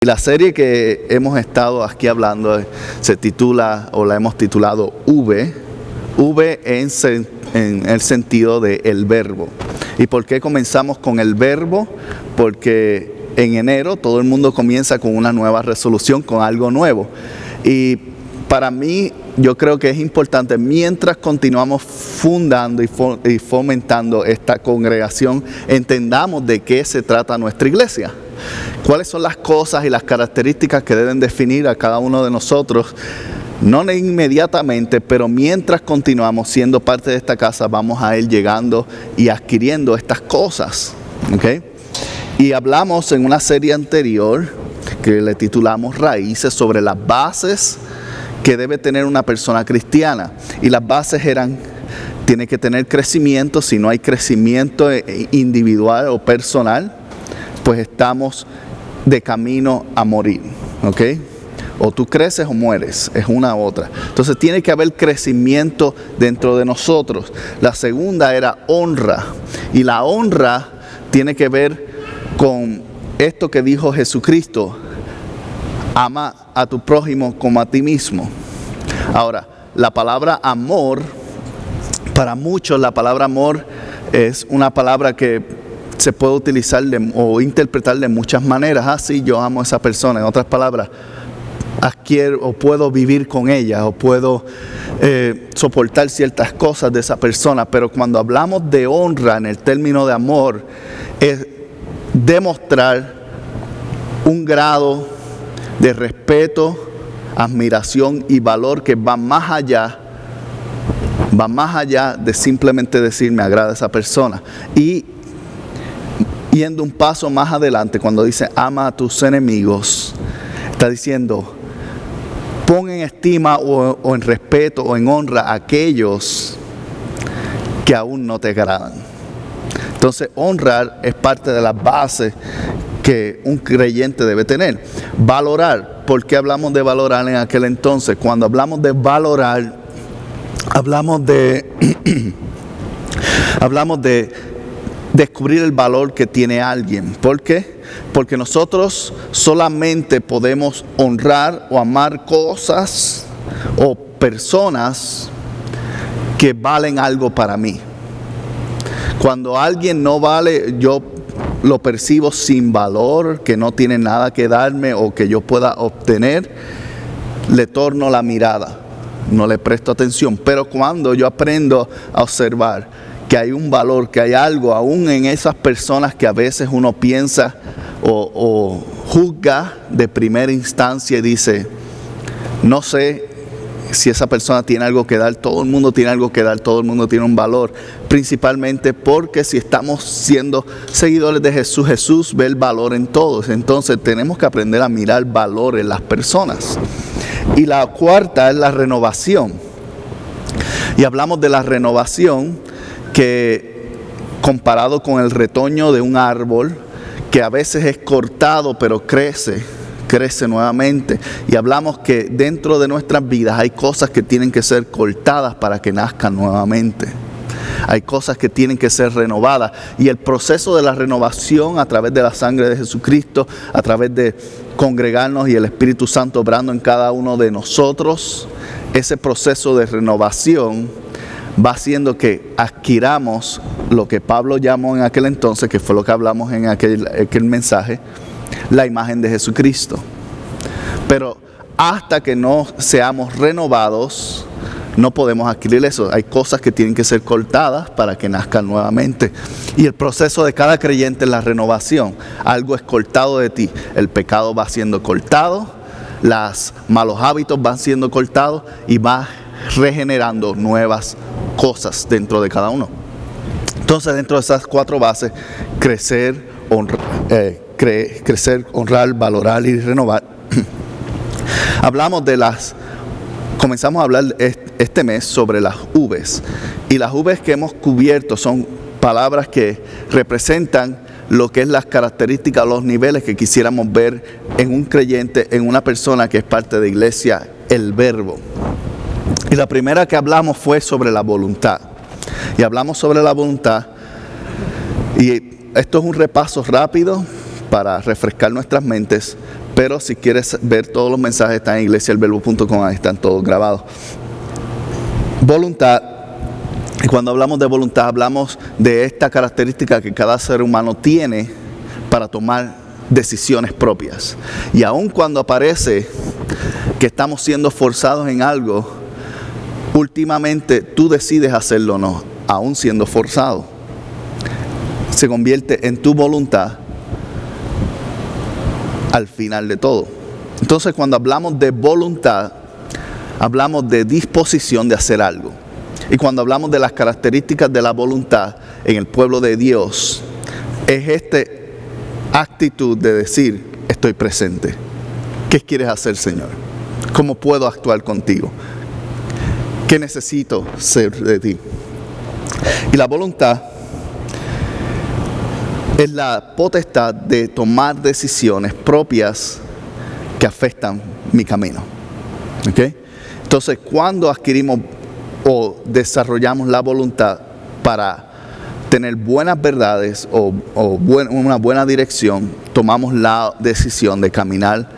Y la serie que hemos estado aquí hablando se titula, o la hemos titulado V en el sentido de el verbo. ¿Y por qué comenzamos con el verbo? Porque en enero todo el mundo comienza con una nueva resolución, con algo nuevo. Y para mí, yo creo que es importante, mientras continuamos fundando y fomentando esta congregación, entendamos de qué se trata nuestra iglesia. ¿Cuáles son las cosas y las características que deben definir a cada uno de nosotros? No inmediatamente, pero mientras continuamos siendo parte de esta casa, vamos a ir llegando y adquiriendo estas cosas. ¿Okay? Y hablamos en una serie anterior, que le titulamos Raíces, sobre las bases que debe tener una persona cristiana. Y las bases eran: tiene que tener crecimiento. Si no hay crecimiento individual o personal, pues estamos de camino a morir, ¿ok? O tú creces o mueres, es una u otra. Entonces tiene que haber crecimiento dentro de nosotros. La segunda era honra, y la honra tiene que ver con esto que dijo Jesucristo: ama a tu prójimo como a ti mismo. Ahora, la palabra amor, para muchos la palabra amor es una palabra que se puede utilizar o interpretar de muchas maneras. Sí, yo amo a esa persona. En otras palabras, adquiero o puedo vivir con ella, o puedo soportar ciertas cosas de esa persona. Pero cuando hablamos de honra en el término de amor, es demostrar un grado de respeto, admiración y valor que va más allá de simplemente decir me agrada esa persona. Y yendo un paso más adelante, cuando dice ama a tus enemigos, está diciendo pon en estima o en respeto o en honra a aquellos que aún no te agradan. Entonces honrar es parte de las bases que un creyente debe tener. Valorar. ¿Por qué hablamos de valorar en aquel entonces? Cuando hablamos de valorar, hablamos de descubrir el valor que tiene alguien. ¿Por qué? Porque nosotros solamente podemos honrar o amar cosas o personas que valen algo para mí. Cuando alguien no vale, yo lo percibo sin valor, que no tiene nada que darme o que yo pueda obtener, le torno la mirada, no le presto atención. Pero cuando yo aprendo a observar que hay un valor, que hay algo aún en esas personas que a veces uno piensa o juzga de primera instancia y dice, no sé si esa persona tiene algo que dar. Todo el mundo tiene algo que dar, todo el mundo tiene un valor, principalmente porque si estamos siendo seguidores de Jesús, Jesús ve el valor en todos. Entonces tenemos que aprender a mirar valor en las personas. Y la cuarta es la renovación. Y hablamos de la renovación, que comparado con el retoño de un árbol, que a veces es cortado pero crece nuevamente. Y hablamos que dentro de nuestras vidas hay cosas que tienen que ser cortadas para que nazcan nuevamente. Hay cosas que tienen que ser renovadas. Y el proceso de la renovación a través de la sangre de Jesucristo, a través de congregarnos y el Espíritu Santo obrando en cada uno de nosotros, ese proceso de renovación va haciendo que adquiramos lo que Pablo llamó en aquel entonces, que fue lo que hablamos en aquel mensaje, la imagen de Jesucristo. Pero hasta que no seamos renovados, no podemos adquirir eso. Hay cosas que tienen que ser cortadas para que nazcan nuevamente. Y el proceso de cada creyente es la renovación. Algo es cortado de ti. El pecado va siendo cortado, los malos hábitos van siendo cortados y va regenerando nuevas cosas dentro de cada uno. Entonces, dentro de esas cuatro bases: crecer, honrar, valorar y renovar. Comenzamos a hablar este mes sobre las V's. Y las V's que hemos cubierto son palabras que representan lo que es las características, los niveles que quisiéramos ver en un creyente, en una persona que es parte de iglesia, el verbo. Y la primera que hablamos fue sobre la voluntad. Y hablamos sobre la voluntad. Y esto es un repaso rápido para refrescar nuestras mentes, pero si quieres ver todos los mensajes están en iglesialverbo.com, ahí están todos grabados. Voluntad. Y cuando hablamos de voluntad, hablamos de esta característica que cada ser humano tiene para tomar decisiones propias. Y aun cuando aparece que estamos siendo forzados en algo, últimamente tú decides hacerlo o no, aun siendo forzado. Se convierte en tu voluntad al final de todo. Entonces, cuando hablamos de voluntad, hablamos de disposición de hacer algo. Y cuando hablamos de las características de la voluntad en el pueblo de Dios, es esta actitud de decir, estoy presente. ¿Qué quieres hacer, Señor? ¿Cómo puedo actuar contigo? ¿Qué necesito ser de ti? Y la voluntad es la potestad de tomar decisiones propias que afectan mi camino. ¿Okay? Entonces, cuando adquirimos o desarrollamos la voluntad para tener buenas verdades o una buena dirección, tomamos la decisión de caminar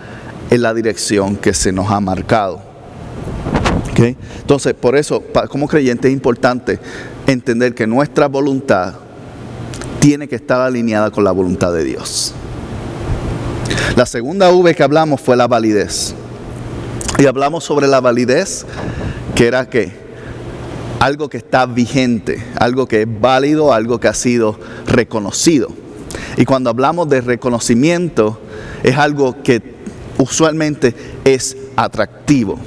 en la dirección que se nos ha marcado. ¿Okay? Entonces, por eso, como creyente es importante entender que nuestra voluntad tiene que estar alineada con la voluntad de Dios. La segunda V que hablamos fue la validez. Y hablamos sobre la validez, que era ¿qué? Algo que está vigente, algo que es válido, algo que ha sido reconocido. Y cuando hablamos de reconocimiento, es algo que usualmente es atractivo.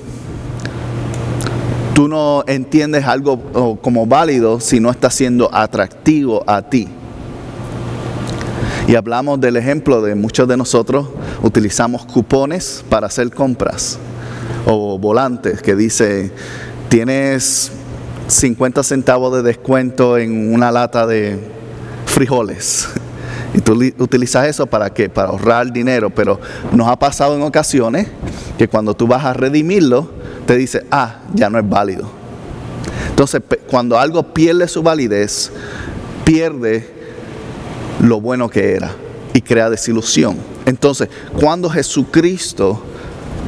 Tú no entiendes algo como válido si no está siendo atractivo a ti. Y hablamos del ejemplo de muchos de nosotros utilizamos cupones para hacer compras o volantes que dice tienes 50 centavos de descuento en una lata de frijoles. Y tú utilizas eso ¿para qué? Para ahorrar dinero, pero nos ha pasado en ocasiones que cuando tú vas a redimirlo, te dice, ya no es válido. Entonces, cuando algo pierde su validez, pierde lo bueno que era y crea desilusión. Entonces, cuando Jesucristo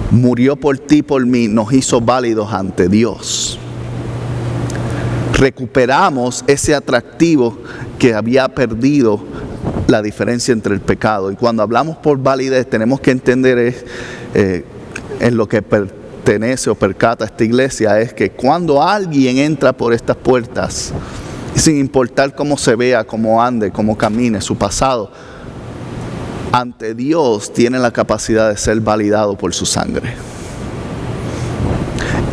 murió por ti y por mí, nos hizo válidos ante Dios. Recuperamos ese atractivo que había perdido la diferencia entre el pecado. Y cuando hablamos por validez, tenemos que entender en lo que pertenece o percata esta iglesia, es que cuando alguien entra por estas puertas, sin importar cómo se vea, cómo ande, cómo camine, su pasado, ante Dios tiene la capacidad de ser validado por su sangre.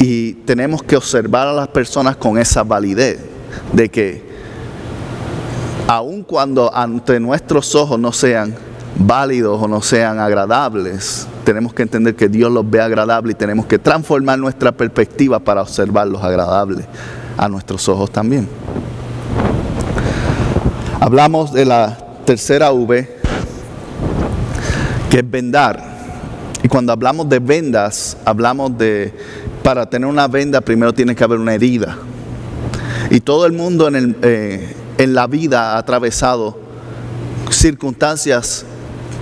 Y tenemos que observar a las personas con esa validez de que aun cuando ante nuestros ojos no sean válidos o no sean agradables, tenemos que entender que Dios los ve agradables y tenemos que transformar nuestra perspectiva para observarlos agradables a nuestros ojos también. Hablamos de la tercera V, que es vendar. Y cuando hablamos de vendas, hablamos de, para tener una venda primero tiene que haber una herida. Y todo el mundo en la vida ha atravesado circunstancias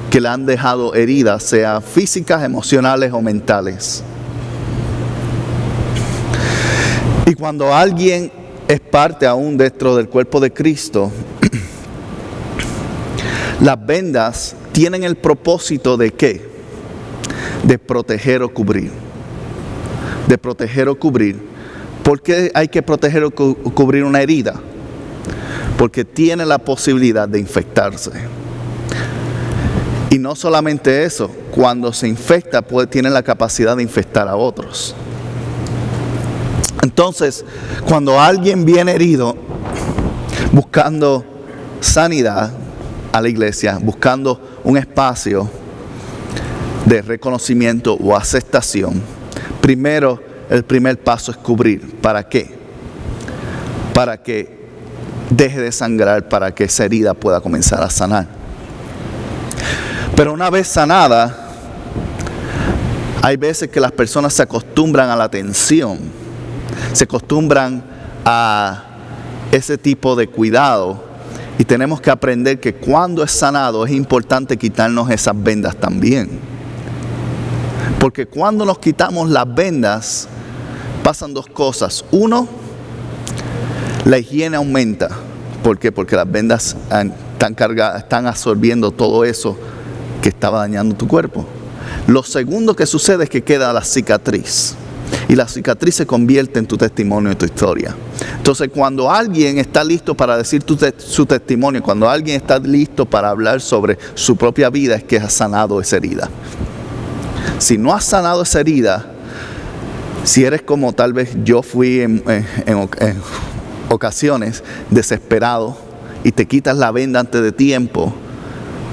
que le han dejado heridas, sea físicas, emocionales o mentales. Y cuando alguien es parte aún dentro del cuerpo de Cristo, las vendas tienen el propósito de ¿qué? De proteger o cubrir. De proteger o cubrir. ¿Por qué hay que proteger o cubrir una herida? Porque tiene la posibilidad de infectarse. Y no solamente eso, cuando se infecta tiene la capacidad de infectar a otros. Entonces, cuando alguien viene herido, buscando sanidad a la iglesia, buscando un espacio de reconocimiento o aceptación, primero, el primer paso es cubrir. ¿Para qué? Para que deje de sangrar, para que esa herida pueda comenzar a sanar. Pero una vez sanada, hay veces que las personas se acostumbran a la tensión, se acostumbran a ese tipo de cuidado. Y tenemos que aprender que cuando es sanado es importante quitarnos esas vendas también. Porque cuando nos quitamos las vendas, pasan dos cosas. Uno, la higiene aumenta. ¿Por qué? Porque las vendas están cargadas, están absorbiendo todo eso que estaba dañando tu cuerpo. Lo segundo que sucede es que queda la cicatriz. Y la cicatriz se convierte en tu testimonio y tu historia. Entonces, cuando alguien está listo para decir su testimonio, cuando alguien está listo para hablar sobre su propia vida, es que ha sanado esa herida. Si no has sanado esa herida, si eres como tal vez yo fui en ocasiones, desesperado, y te quitas la venda antes de tiempo,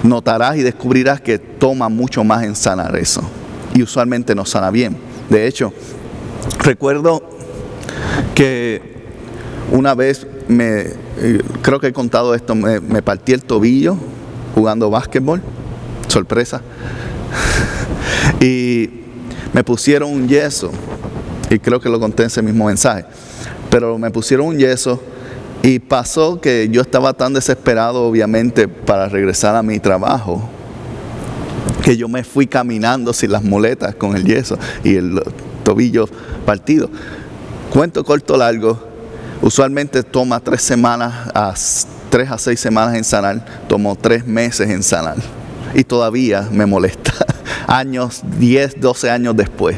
notarás y descubrirás que toma mucho más en sanar eso. Y usualmente no sana bien. De hecho, recuerdo que una vez, creo que he contado esto, me partí el tobillo jugando básquetbol, sorpresa, y me pusieron un yeso, y creo que lo conté en ese mismo mensaje, pero me pusieron un yeso y pasó que yo estaba tan desesperado, obviamente, para regresar a mi trabajo, que yo me fui caminando sin las muletas con el yeso y el tobillo partido. Cuento corto largo, usualmente toma 3 a 6 semanas en sanar, tomó 3 meses en sanar y todavía me molesta, años, 10, 12 años después.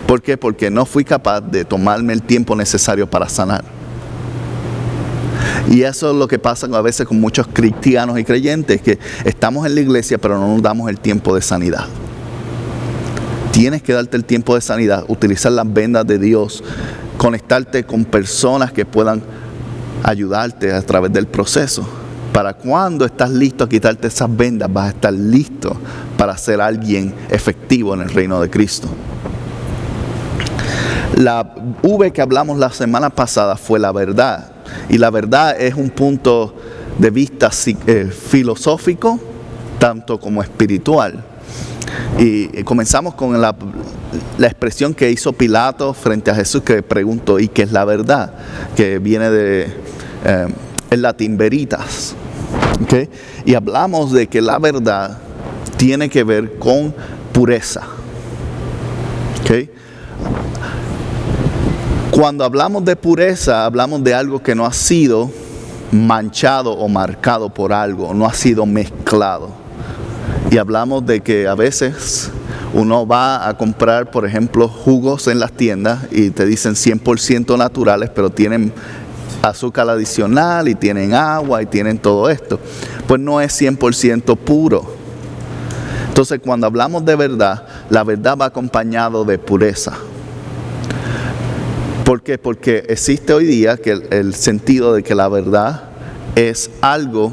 ¿Por qué? Porque no fui capaz de tomarme el tiempo necesario para sanar. Y eso es lo que pasa a veces con muchos cristianos y creyentes, que estamos en la iglesia pero no nos damos el tiempo de sanidad. Tienes que darte el tiempo de sanidad, utilizar las vendas de Dios, conectarte con personas que puedan ayudarte a través del proceso. Para cuando estás listo a quitarte esas vendas, vas a estar listo para ser alguien efectivo en el reino de Cristo. La V que hablamos la semana pasada fue la verdad. Y la verdad es un punto de vista filosófico, tanto como espiritual. Y comenzamos con la expresión que hizo Pilato frente a Jesús, que preguntó, ¿y qué es la verdad? Que viene de el latín veritas. ¿Okay? Y hablamos de que la verdad tiene que ver con pureza. ¿Okay? Cuando hablamos de pureza, hablamos de algo que no ha sido manchado o marcado por algo, no ha sido mezclado. Y hablamos de que a veces uno va a comprar, por ejemplo, jugos en las tiendas y te dicen 100% naturales, pero tienen azúcar adicional y tienen agua y tienen todo esto. Pues no es 100% puro. Entonces, cuando hablamos de verdad, la verdad va acompañado de pureza. ¿Por qué? Porque existe hoy día que el sentido de que la verdad es algo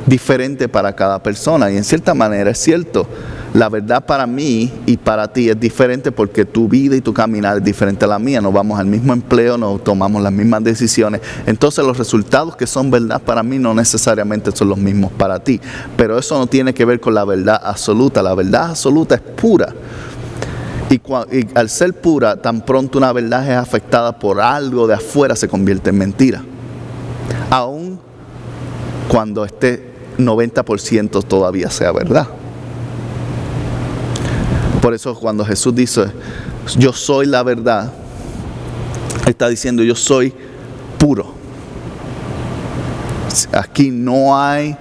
diferente para cada persona. Y en cierta manera es cierto. La verdad para mí y para ti es diferente porque tu vida y tu caminar es diferente a la mía. No vamos al mismo empleo, no tomamos las mismas decisiones. Entonces los resultados que son verdad para mí no necesariamente son los mismos para ti. Pero eso no tiene que ver con la verdad absoluta. La verdad absoluta es pura. Y al ser pura, tan pronto una verdad es afectada por algo de afuera, se convierte en mentira. Aun cuando este 90% todavía sea verdad. Por eso cuando Jesús dice, yo soy la verdad, está diciendo, yo soy puro. Aquí no hay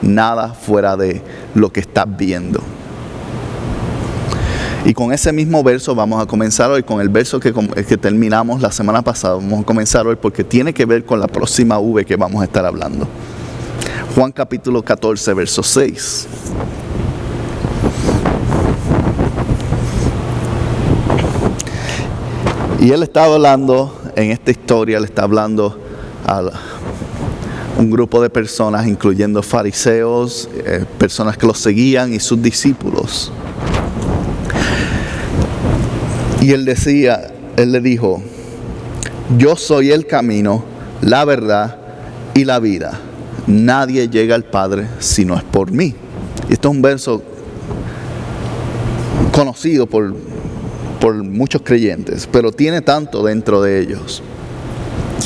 nada fuera de lo que estás viendo. Y con ese mismo verso vamos a comenzar hoy, con el verso que terminamos la semana pasada. Vamos a comenzar hoy porque tiene que ver con la próxima V que vamos a estar hablando. Juan capítulo 14, verso 6. Y él estaba hablando, en esta historia, le está hablando a un grupo de personas, incluyendo fariseos, personas que lo seguían y sus discípulos. Y él le dijo, yo soy el camino, la verdad y la vida. Nadie llega al Padre si no es por mí. Y esto es un verso conocido por muchos creyentes, pero tiene tanto dentro de ellos.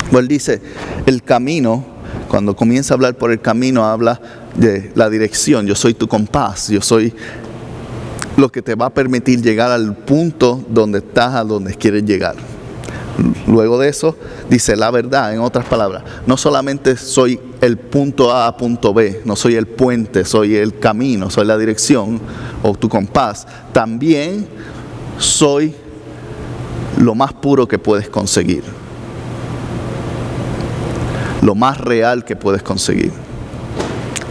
Pues él dice, el camino, cuando comienza a hablar por el camino, habla de la dirección. Yo soy tu compás, yo soy lo que te va a permitir llegar al punto donde estás, a donde quieres llegar. Luego de eso, dice la verdad, en otras palabras. No solamente soy el punto A punto B, no soy el puente, soy el camino, soy la dirección o tu compás. También soy lo más puro que puedes conseguir. Lo más real que puedes conseguir.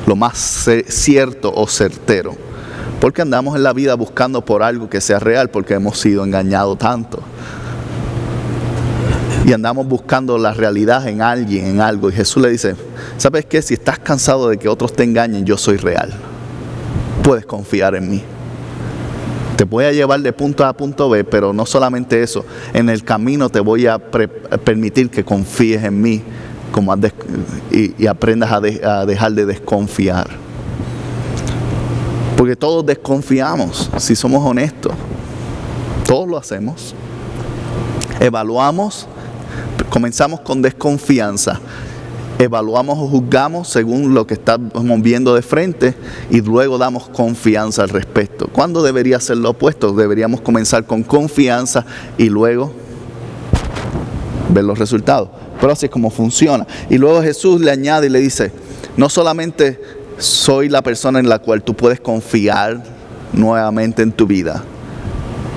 Lo más cierto o certero. Porque andamos en la vida buscando por algo que sea real, porque hemos sido engañados tanto. Y andamos buscando la realidad en alguien, en algo. Y Jesús le dice, ¿sabes qué? Si estás cansado de que otros te engañen, yo soy real. Puedes confiar en mí. Te voy a llevar de punto A a punto B, pero no solamente eso. En el camino te voy a permitir que confíes en mí y aprendas a dejar de desconfiar. Porque todos desconfiamos, si somos honestos. Todos lo hacemos. Evaluamos. Comenzamos con desconfianza, evaluamos o juzgamos según lo que estamos viendo de frente y luego damos confianza al respecto. ¿Cuándo debería ser lo opuesto? Deberíamos comenzar con confianza y luego ver los resultados. Pero así es como funciona. Y luego Jesús le añade y le dice, no solamente soy la persona en la cual tú puedes confiar nuevamente en tu vida,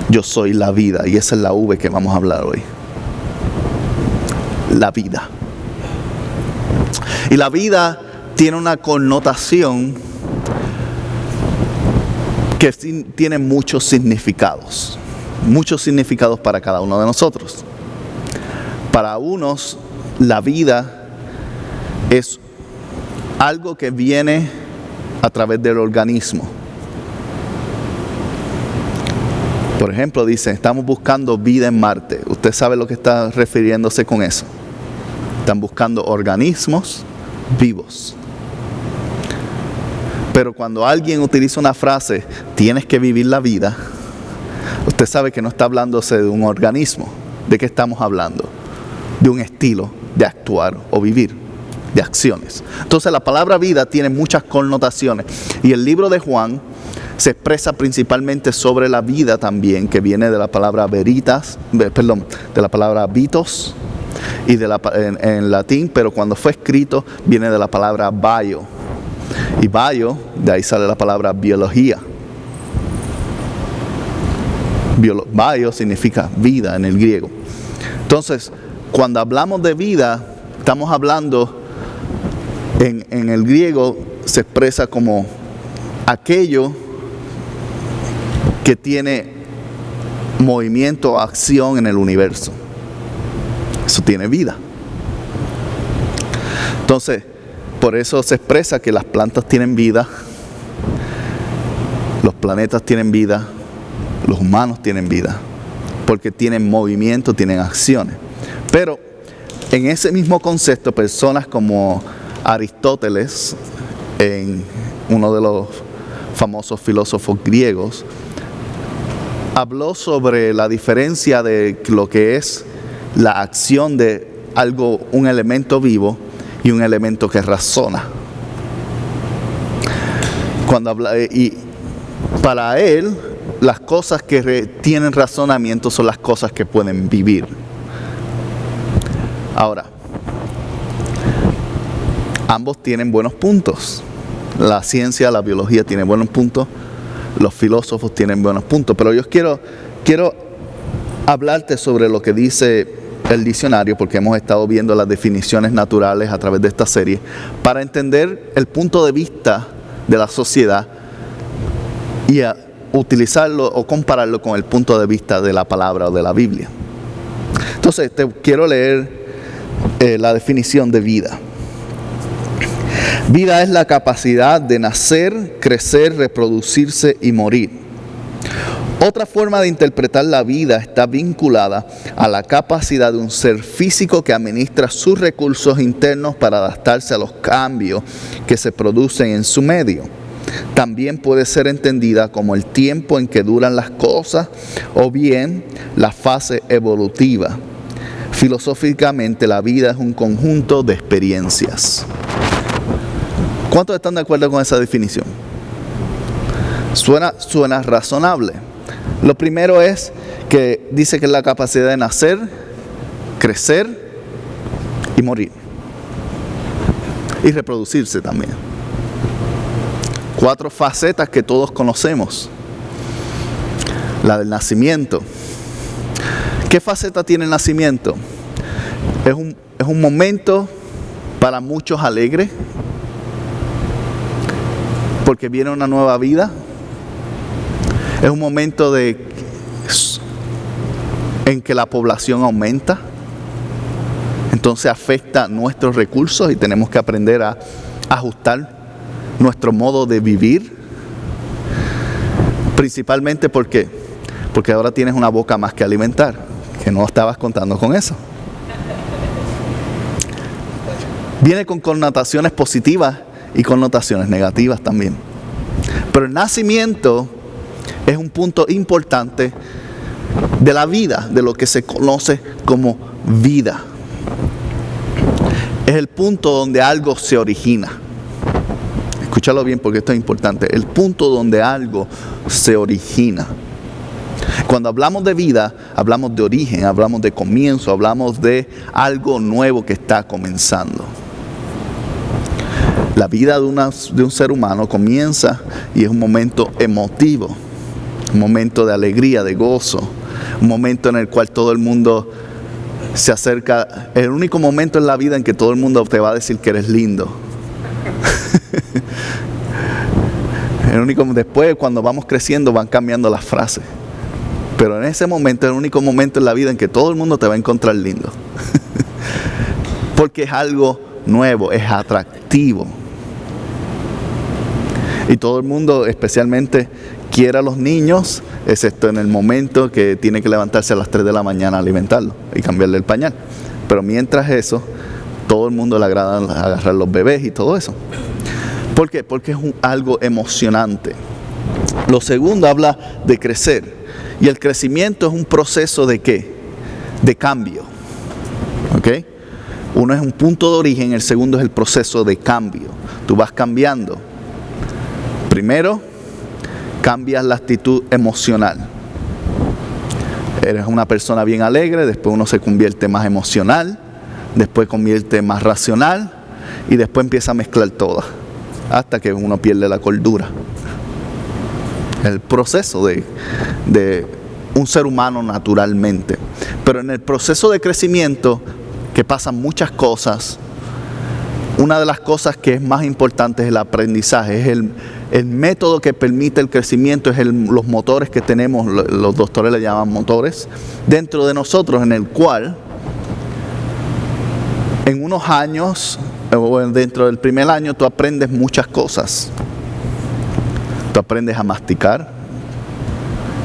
yo soy la vida, y esa es la V que vamos a hablar hoy. La vida. Y la vida tiene una connotación que tiene muchos significados para cada uno de nosotros. Para unos, la vida es algo que viene a través del organismo. Por ejemplo, dice, estamos buscando vida en Marte. ¿Usted sabe lo que está refiriéndose con eso? Están buscando organismos vivos. Pero cuando alguien utiliza una frase, tienes que vivir la vida, usted sabe que no está hablándose de un organismo. ¿De qué estamos hablando? De un estilo de actuar o vivir, de acciones. Entonces la palabra vida tiene muchas connotaciones. Y el libro de Juan se expresa principalmente sobre la vida también, que viene de la palabra veritas, de la palabra vitos, y en latín, pero cuando fue escrito viene de la palabra bio. Y bio, de ahí sale la palabra biología. Bio significa vida en el griego. Entonces, cuando hablamos de vida, estamos hablando, en el griego se expresa como aquello que tiene movimiento o acción en el universo. Eso tiene vida. Entonces, por eso se expresa que las plantas tienen vida, los planetas tienen vida, los humanos tienen vida, porque tienen movimiento, tienen acciones. Pero en ese mismo concepto, personas como Aristóteles, uno de los famosos filósofos griegos, habló sobre la diferencia de lo que es la acción de algo, un elemento vivo y un elemento que razona. Y para él, las cosas que tienen razonamiento son las cosas que pueden vivir. Ahora, ambos tienen buenos puntos. La ciencia, la biología tienen buenos puntos. Los filósofos tienen buenos puntos. Pero yo quiero hablarte sobre lo que dice el diccionario, porque hemos estado viendo las definiciones naturales a través de esta serie, para entender el punto de vista de la sociedad y utilizarlo o compararlo con el punto de vista de la palabra o de la Biblia. Entonces, te quiero leer la definición de vida. Vida es la capacidad de nacer, crecer, reproducirse y morir. Otra forma de interpretar la vida está vinculada a la capacidad de un ser físico que administra sus recursos internos para adaptarse a los cambios que se producen en su medio. También puede ser entendida como el tiempo en que duran las cosas o bien la fase evolutiva. Filosóficamente, la vida es un conjunto de experiencias. ¿Cuántos están de acuerdo con esa definición? Suena razonable. Lo primero es que dice que es la capacidad de nacer, crecer y morir. Y reproducirse también. 4 facetas que todos conocemos. La del nacimiento. ¿Qué faceta tiene el nacimiento? Es un momento para muchos alegre, porque viene una nueva vida. Es un momento en que la población aumenta. Entonces afecta nuestros recursos y tenemos que aprender a ajustar nuestro modo de vivir. Principalmente porque ahora tienes una boca más que alimentar, que no estabas contando con eso. Viene con connotaciones positivas y connotaciones negativas también. Pero el nacimiento es un punto importante de la vida, de lo que se conoce como vida. Es el punto donde algo se origina. Escúchalo bien porque esto es importante. El punto donde algo se origina. Cuando hablamos de vida, hablamos de origen, hablamos de comienzo, hablamos de algo nuevo que está comenzando. La vida de un ser humano comienza y es un momento emotivo, un momento de alegría, de gozo, un momento en el cual todo el mundo se acerca. Es el único momento en la vida en que todo el mundo te va a decir que eres lindo. Después, cuando vamos creciendo, van cambiando las frases. Pero en ese momento es el único momento en la vida en que todo el mundo te va a encontrar lindo. Porque es algo nuevo, es atractivo. Y todo el mundo, especialmente, quiere a los niños, excepto en el momento que tiene que levantarse a las 3 de la mañana a alimentarlo y cambiarle el pañal. Pero mientras eso, todo el mundo le agrada agarrar los bebés y todo eso. ¿Por qué? Porque es algo emocionante. Lo segundo habla de crecer. Y el crecimiento es un proceso de ¿qué? De cambio. ¿Ok? Uno es un punto de origen, el segundo es el proceso de cambio. Tú vas cambiando. Primero, cambias la actitud emocional. Eres una persona bien alegre, después uno se convierte más emocional, después convierte más racional y después empieza a mezclar todas, hasta que uno pierde la cordura. El proceso de un ser humano naturalmente. Pero en el proceso de crecimiento, que pasan muchas cosas, una de las cosas que es más importante es el aprendizaje, es el método que permite el crecimiento, es los motores que tenemos, los doctores le llaman motores, dentro de nosotros, en el cual en unos años, o dentro del primer año, tú aprendes muchas cosas. Tú aprendes a masticar,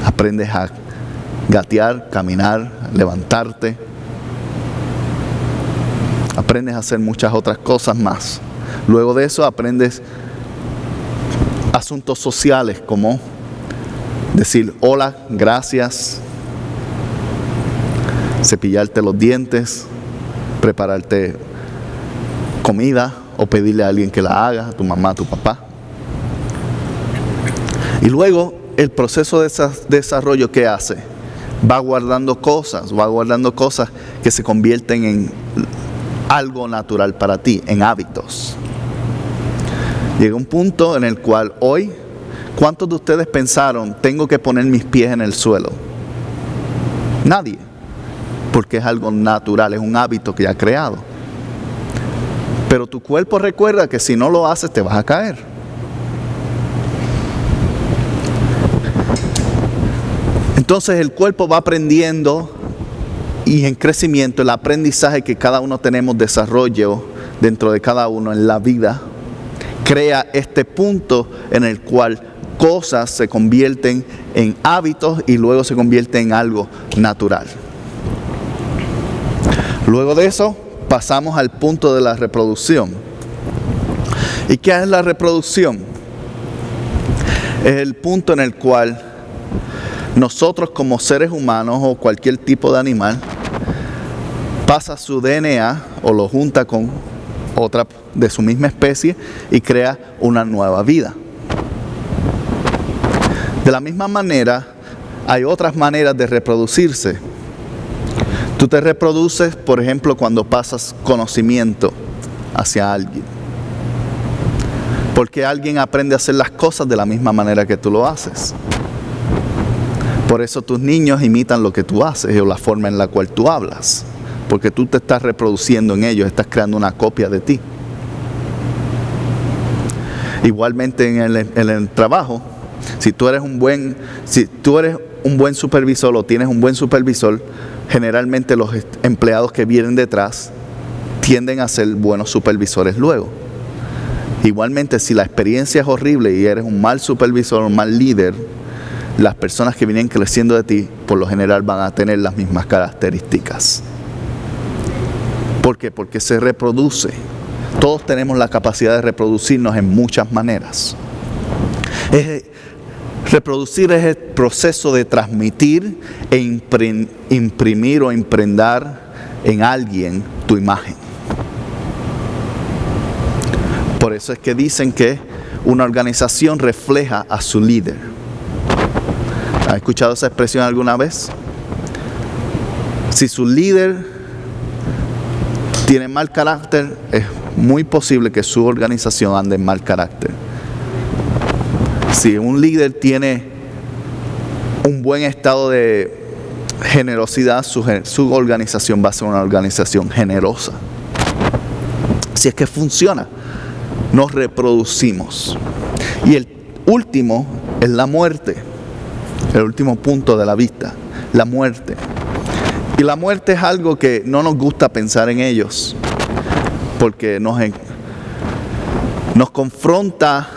aprendes a gatear, caminar, levantarte. Aprendes a hacer muchas otras cosas más. Luego de eso aprendes asuntos sociales como decir hola, gracias, cepillarte los dientes, prepararte comida o pedirle a alguien que la haga, a tu mamá, a tu papá. Y luego el proceso de desarrollo, ¿qué hace? Va guardando cosas que se convierten en algo natural para ti, en hábitos. Llega un punto en el cual hoy, ¿cuántos de ustedes pensaron, tengo que poner mis pies en el suelo? Nadie, porque es algo natural, es un hábito que ya has creado. Pero tu cuerpo recuerda que si no lo haces te vas a caer. Entonces el cuerpo va aprendiendo y en crecimiento, el aprendizaje que cada uno tenemos, desarrollo dentro de cada uno en la vida, crea este punto en el cual cosas se convierten en hábitos y luego se convierte en algo natural. Luego de eso pasamos al punto de la reproducción. ¿Y qué es la reproducción? Es el punto en el cual nosotros como seres humanos o cualquier tipo de animal pasa su DNA o lo junta con otra de su misma especie y crea una nueva vida. De la misma manera, hay otras maneras de reproducirse. Tú te reproduces, por ejemplo, cuando pasas conocimiento hacia alguien. Porque alguien aprende a hacer las cosas de la misma manera que tú lo haces. Por eso tus niños imitan lo que tú haces o la forma en la cual tú hablas. Porque tú te estás reproduciendo en ellos, estás creando una copia de ti. Igualmente en el trabajo, si tú eres un buen supervisor o tienes un buen supervisor, generalmente los empleados que vienen detrás tienden a ser buenos supervisores luego. Igualmente, si la experiencia es horrible y eres un mal supervisor, un mal líder, las personas que vienen creciendo de ti, por lo general van a tener las mismas características. ¿Por qué? Porque se reproduce. Todos tenemos la capacidad de reproducirnos en muchas maneras. Reproducir es el proceso de transmitir e imprimir o imprendar en alguien tu imagen. Por eso es que dicen que una organización refleja a su líder. ¿Has escuchado esa expresión alguna vez? Si su líder tiene mal carácter, es muy posible que su organización ande en mal carácter. Si un líder tiene un buen estado de generosidad, su organización va a ser una organización generosa. Si es que funciona, nos reproducimos. Y el último es la muerte. El último punto de la vista, la muerte. Y la muerte es algo que no nos gusta pensar en ellos, porque nos confronta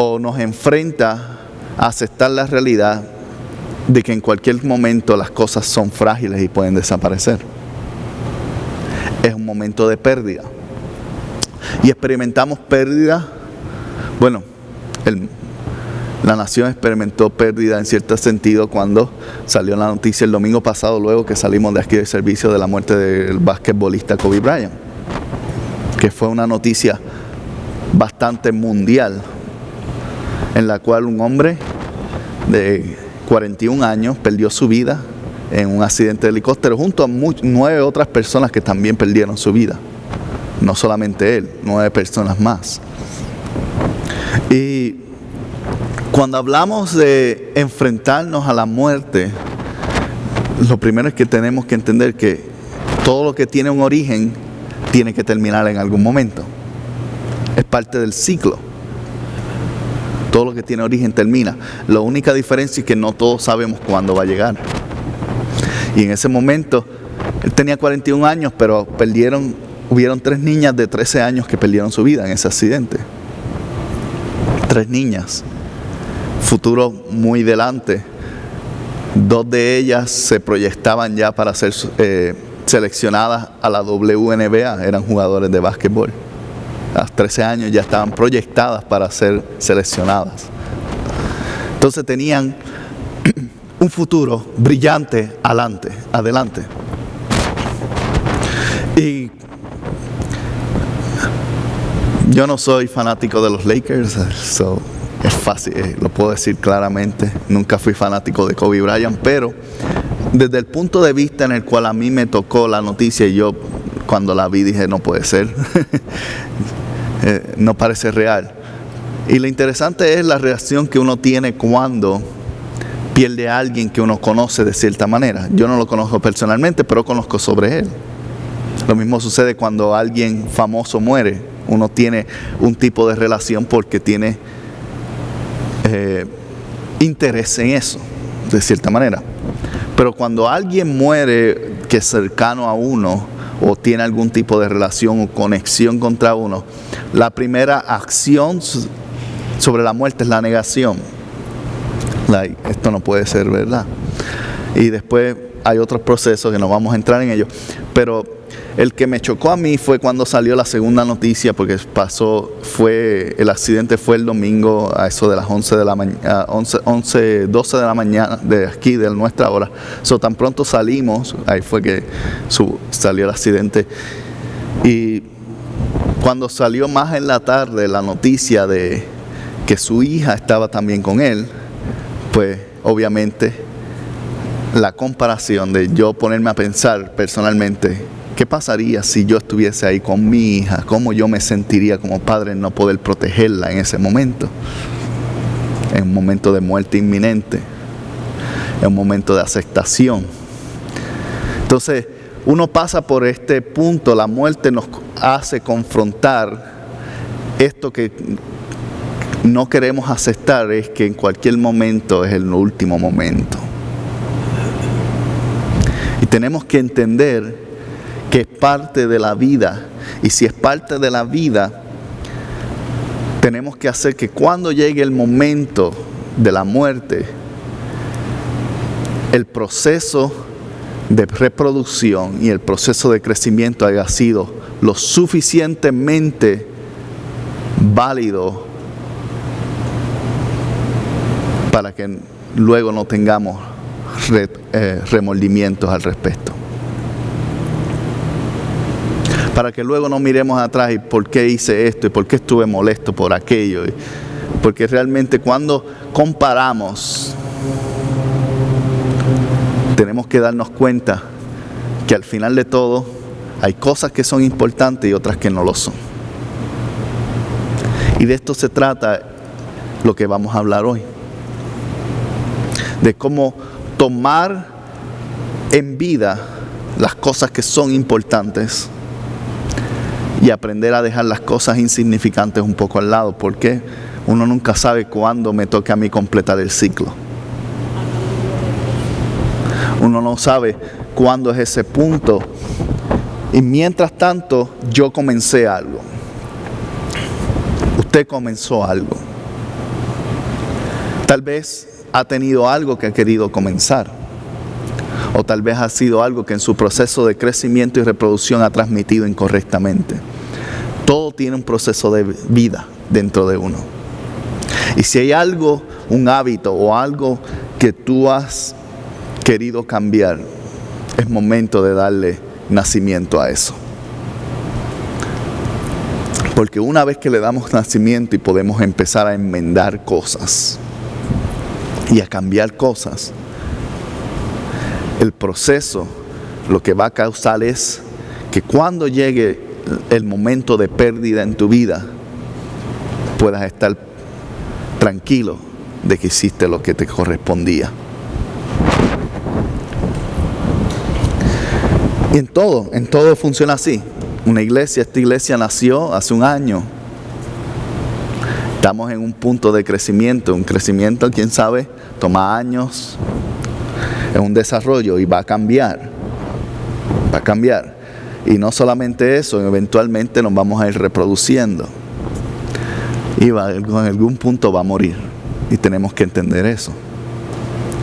o nos enfrenta a aceptar la realidad de que en cualquier momento las cosas son frágiles y pueden desaparecer. Es un momento de pérdida. Y experimentamos pérdida. Bueno, la nación experimentó pérdida en cierto sentido cuando salió la noticia el domingo pasado, luego que salimos de aquí del servicio, de la muerte del basquetbolista Kobe Bryant, que fue una noticia bastante mundial, en la cual un hombre de 41 años perdió su vida en un accidente de helicóptero junto a 9 otras personas que también perdieron su vida. No solamente él, 9 personas más. Y cuando hablamos de enfrentarnos a la muerte, lo primero es que tenemos que entender que todo lo que tiene un origen tiene que terminar en algún momento. Es parte del ciclo. Todo lo que tiene origen termina. La única diferencia es que no todos sabemos cuándo va a llegar. Y en ese momento, él tenía 41 años, pero hubieron 3 niñas de 13 años que perdieron su vida en ese accidente. 3 niñas. Futuro muy delante. 2 de ellas se proyectaban ya para ser seleccionadas a la WNBA, eran jugadores de básquetbol. A los 13 años ya estaban proyectadas para ser seleccionadas. Entonces tenían un futuro brillante adelante. Y yo no soy fanático de los Lakers, es fácil, lo puedo decir claramente. Nunca fui fanático de Kobe Bryant, pero desde el punto de vista en el cual a mí me tocó la noticia, y yo cuando la vi dije, no puede ser, no parece real. Y lo interesante es la reacción que uno tiene cuando pierde a alguien que uno conoce de cierta manera. Yo no lo conozco personalmente, pero conozco sobre él. Lo mismo sucede cuando alguien famoso muere. Uno tiene un tipo de relación porque tiene interés en eso, de cierta manera. Pero cuando alguien muere que es cercano a uno o tiene algún tipo de relación o conexión contra uno, la primera acción sobre la muerte es la negación. Esto no puede ser verdad. Y después hay otros procesos que no vamos a entrar en ellos. Pero el que me chocó a mí fue cuando salió la segunda noticia, porque el accidente fue el domingo a eso de las 11 de la mañana, 12 de la mañana de aquí, de nuestra hora. Tan pronto salimos, ahí fue que salió el accidente. Y cuando salió más en la tarde la noticia de que su hija estaba también con él, pues obviamente la comparación de yo ponerme a pensar personalmente, ¿qué pasaría si yo estuviese ahí con mi hija? ¿Cómo yo me sentiría como padre en no poder protegerla en ese momento? En un momento de muerte inminente, en un momento de aceptación. Entonces, uno pasa por este punto, la muerte nos hace confrontar esto que no queremos aceptar, es que en cualquier momento es el último momento. Y tenemos que entender que es parte de la vida. Y si es parte de la vida, tenemos que hacer que cuando llegue el momento de la muerte, el proceso de reproducción y el proceso de crecimiento haya sido lo suficientemente válido para que luego no tengamos remordimientos al respecto. Para que luego no miremos atrás y por qué hice esto y por qué estuve molesto por aquello. Porque realmente cuando comparamos, tenemos que darnos cuenta que al final de todo hay cosas que son importantes y otras que no lo son. Y de esto se trata lo que vamos a hablar hoy. De cómo tomar en vida las cosas que son importantes y aprender a dejar las cosas insignificantes un poco al lado, porque uno nunca sabe cuándo me toque a mí completar el ciclo. Uno no sabe cuándo es ese punto. Y mientras tanto, yo comencé algo. Usted comenzó algo. Tal vez ha tenido algo que ha querido comenzar. O tal vez ha sido algo que en su proceso de crecimiento y reproducción ha transmitido incorrectamente. Todo tiene un proceso de vida dentro de uno. Y si hay algo, un hábito o algo que tú has querido cambiar, es momento de darle nacimiento a eso. Porque una vez que le damos nacimiento y podemos empezar a enmendar cosas y a cambiar cosas, el proceso lo que va a causar es que cuando llegue el momento de pérdida en tu vida, puedas estar tranquilo de que hiciste lo que te correspondía. Y en todo funciona así. Esta iglesia nació hace un año. Estamos en un punto de crecimiento. Un crecimiento, quién sabe, toma años. Es un desarrollo y va a cambiar. Va a cambiar. Y no solamente eso, eventualmente nos vamos a ir reproduciendo. Y en algún punto va a morir. Y tenemos que entender eso.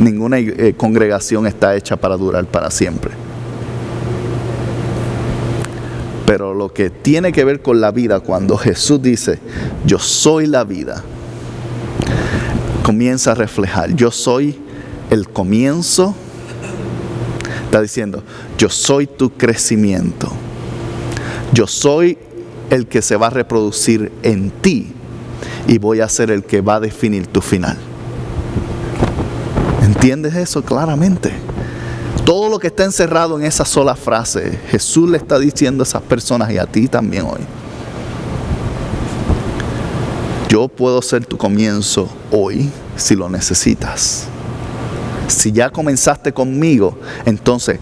Ninguna congregación está hecha para durar para siempre. Pero lo que tiene que ver con la vida, cuando Jesús dice, yo soy la vida, comienza a reflejar, yo soy el comienzo. Está diciendo, yo soy tu crecimiento. Yo soy el que se va a reproducir en ti y voy a ser el que va a definir tu final. ¿Entiendes eso claramente? Todo lo que está encerrado en esa sola frase, Jesús le está diciendo a esas personas y a ti también hoy. Yo puedo ser tu comienzo hoy si lo necesitas. Si ya comenzaste conmigo, entonces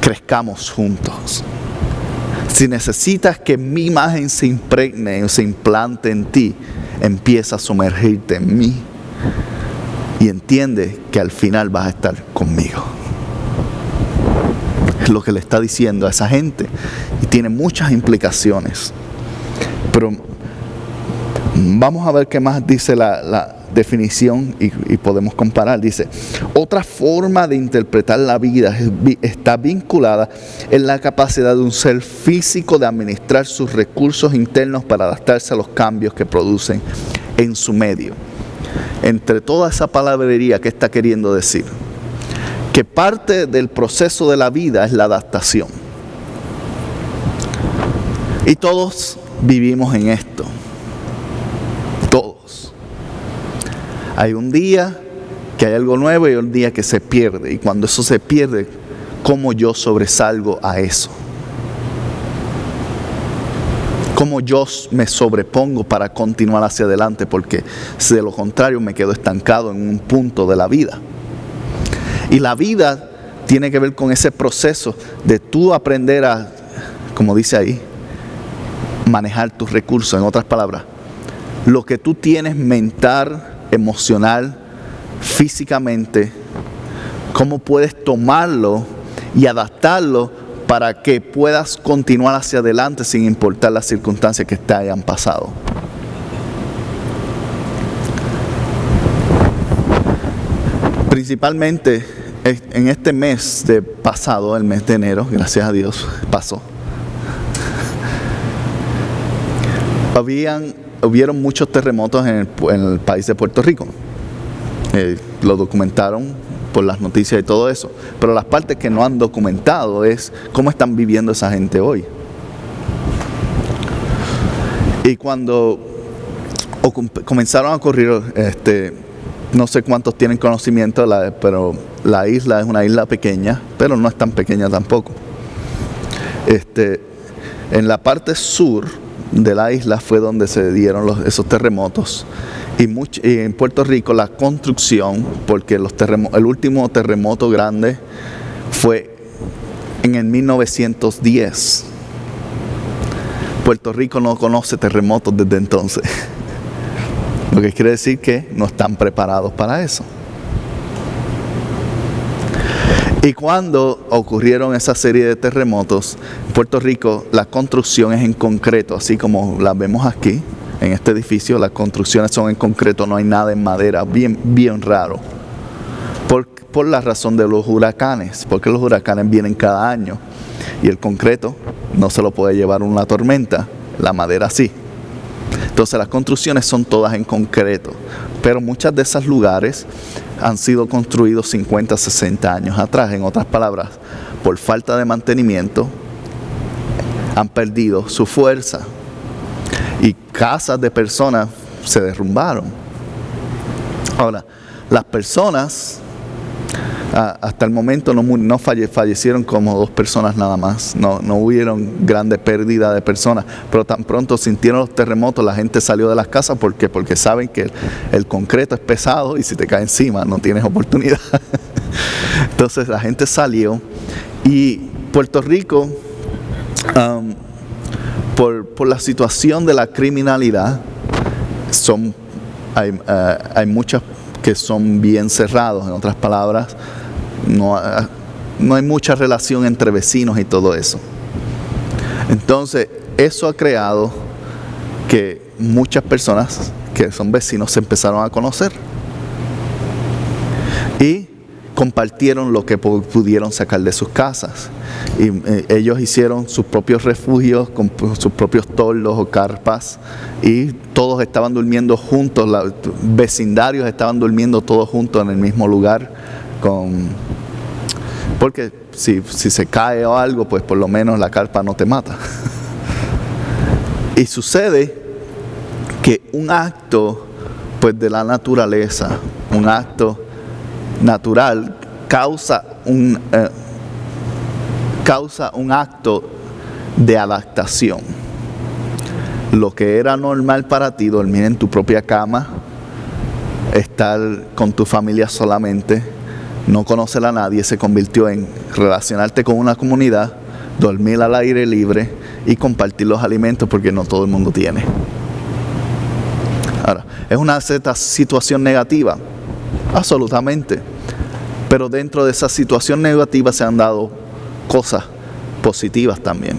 crezcamos juntos. Si necesitas que mi imagen se impregne o se implante en ti, empieza a sumergirte en mí y entiende que al final vas a estar conmigo. Es lo que le está diciendo a esa gente y tiene muchas implicaciones. Pero vamos a ver qué más dice la definición y podemos comparar. Dice, otra forma de interpretar la vida está vinculada en la capacidad de un ser físico de administrar sus recursos internos para adaptarse a los cambios que producen en su medio. Entre toda esa palabrería, ¿qué está queriendo decir? Que parte del proceso de la vida es la adaptación. Y todos vivimos en esto. Todos. Hay un día que hay algo nuevo y un día que se pierde. Y cuando eso se pierde, ¿cómo yo sobresalgo a eso? ¿Cómo yo me sobrepongo para continuar hacia adelante? Porque si de lo contrario me quedo estancado en un punto de la vida. Y la vida tiene que ver con ese proceso de tú aprender a, como dice ahí, manejar tus recursos. En otras palabras, lo que tú tienes mental, emocional, físicamente, cómo puedes tomarlo y adaptarlo para que puedas continuar hacia adelante sin importar las circunstancias que te hayan pasado. Principalmente en este mes de pasado, el mes de enero, gracias a Dios, pasó. Hubieron muchos terremotos en el país de Puerto Rico. Lo documentaron por las noticias y todo eso, pero las partes que no han documentado es cómo están viviendo esa gente hoy. Y cuando comenzaron a ocurrir, no sé cuántos tienen conocimiento, pero la isla es una isla pequeña, pero no es tan pequeña tampoco. En la parte sur de la isla fue donde se dieron esos terremotos. Y en Puerto Rico la construcción, porque el último terremoto grande fue en el 1910. Puerto Rico no conoce terremotos desde entonces. Lo que quiere decir que no están preparados para eso. Y cuando ocurrieron esa serie de terremotos, en Puerto Rico la construcción es en concreto, así como la vemos aquí. En este edificio las construcciones son en concreto, no hay nada en madera, bien raro. Por la razón de los huracanes, porque los huracanes vienen cada año y el concreto no se lo puede llevar una tormenta, la madera sí. Entonces las construcciones son todas en concreto, pero muchos de esos lugares han sido construidos 50, 60 años atrás. En otras palabras, por falta de mantenimiento han perdido su fuerza. Y casas de personas se derrumbaron. Ahora, las personas, hasta el momento no fallecieron como 2 personas nada más. No hubieron grande pérdida de personas. Pero tan pronto sintieron los terremotos, la gente salió de las casas. ¿Por qué? Porque saben que el concreto es pesado y si te cae encima no tienes oportunidad. Entonces la gente salió. Y Puerto Rico... Por la situación de la criminalidad, hay muchas que son bien cerrados. En otras palabras, no hay mucha relación entre vecinos y todo eso. Entonces, eso ha creado que muchas personas que son vecinos se empezaron a conocer. Y compartieron lo que pudieron sacar de sus casas. Y ellos hicieron sus propios refugios con sus propios toldos o carpas y todos estaban durmiendo juntos, los vecindarios estaban durmiendo todos juntos en el mismo lugar, porque si se cae o algo, pues por lo menos la carpa no te mata. Y sucede que un acto pues de la naturaleza, un acto natural causa un acto de adaptación. Lo que era normal para ti, dormir en tu propia cama, estar con tu familia solamente, no conocer a nadie, se convirtió en relacionarte con una comunidad, dormir al aire libre y compartir los alimentos porque no todo el mundo tiene. Ahora, ¿es una situación negativa? Absolutamente. Pero dentro de esa situación negativa se han dado cosas positivas también.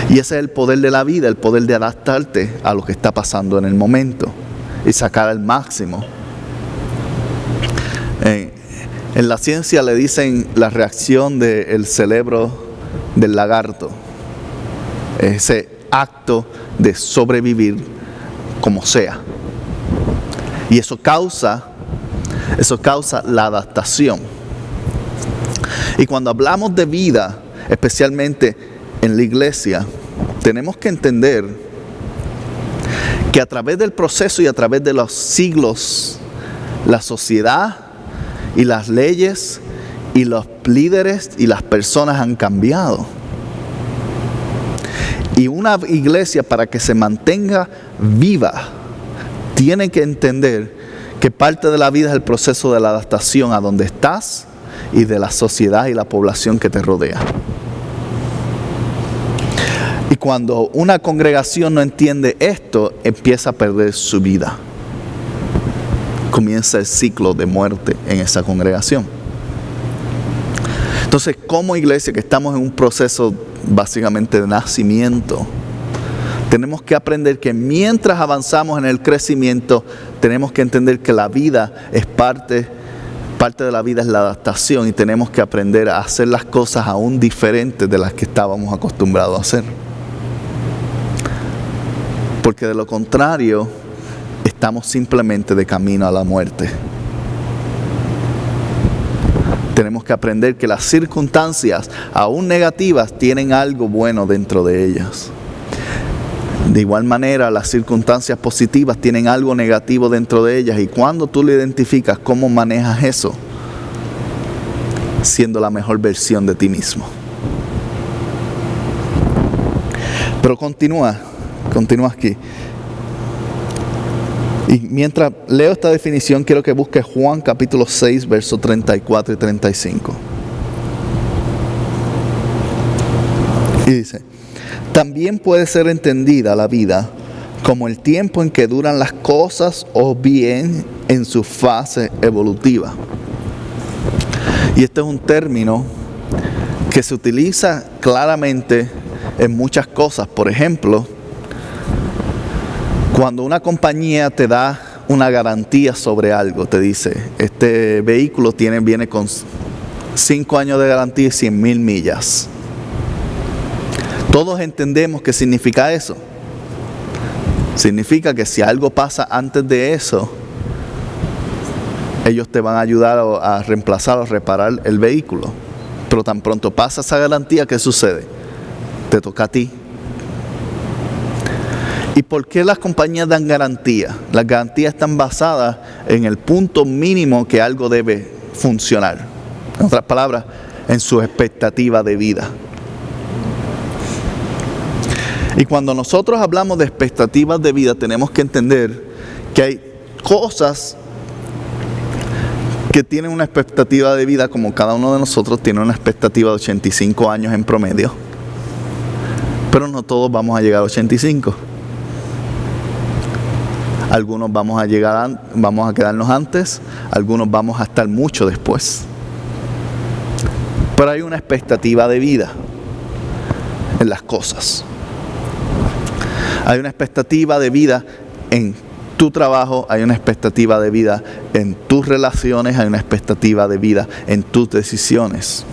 Y ese es el poder de la vida, el poder de adaptarte a lo que está pasando en el momento y sacar el máximo. En la ciencia le dicen la reacción del cerebro del lagarto. Ese acto de sobrevivir como sea. Y eso causa la adaptación. Y cuando hablamos de vida, especialmente en la iglesia, tenemos que entender que a través del proceso y a través de los siglos la sociedad y las leyes y los líderes y las personas han cambiado. Y una iglesia, para que se mantenga viva, tiene que entender que parte de la vida es el proceso de la adaptación a donde estás y de la sociedad y la población que te rodea. Y cuando una congregación no entiende esto, empieza a perder su vida. Comienza el ciclo de muerte en esa congregación. Entonces, como iglesia que estamos en un proceso básicamente de nacimiento, tenemos que aprender que mientras avanzamos en el crecimiento, tenemos que entender que la vida es parte de la vida es la adaptación, y tenemos que aprender a hacer las cosas aún diferentes de las que estábamos acostumbrados a hacer. Porque de lo contrario, estamos simplemente de camino a la muerte. Tenemos que aprender que las circunstancias, aún negativas, tienen algo bueno dentro de ellas. De igual manera, las circunstancias positivas tienen algo negativo dentro de ellas, y cuando tú lo identificas, ¿cómo manejas eso? Siendo la mejor versión de ti mismo. Pero continúa aquí. Y mientras leo esta definición, quiero que busques Juan capítulo 6, versos 34 y 35. Y dice: también puede ser entendida la vida como el tiempo en que duran las cosas, o bien en su fase evolutiva. Y este es un término que se utiliza claramente en muchas cosas. Por ejemplo, cuando una compañía te da una garantía sobre algo, te dice, este vehículo viene con 5 años de garantía y 100,000 millas. Todos entendemos qué significa eso. Significa que si algo pasa antes de eso, ellos te van a ayudar a reemplazar o reparar el vehículo. Pero tan pronto pasa esa garantía, ¿qué sucede? Te toca a ti. ¿Y por qué las compañías dan garantía? Las garantías están basadas en el punto mínimo que algo debe funcionar. En otras palabras, en su expectativa de vida. Y cuando nosotros hablamos de expectativas de vida, tenemos que entender que hay cosas que tienen una expectativa de vida, como cada uno de nosotros tiene una expectativa de 85 años en promedio. Pero no todos vamos a llegar a 85. Algunos vamos a quedarnos antes, algunos vamos a estar mucho después. Pero hay una expectativa de vida en las cosas. Hay una expectativa de vida en tu trabajo, hay una expectativa de vida en tus relaciones, hay una expectativa de vida en tus decisiones.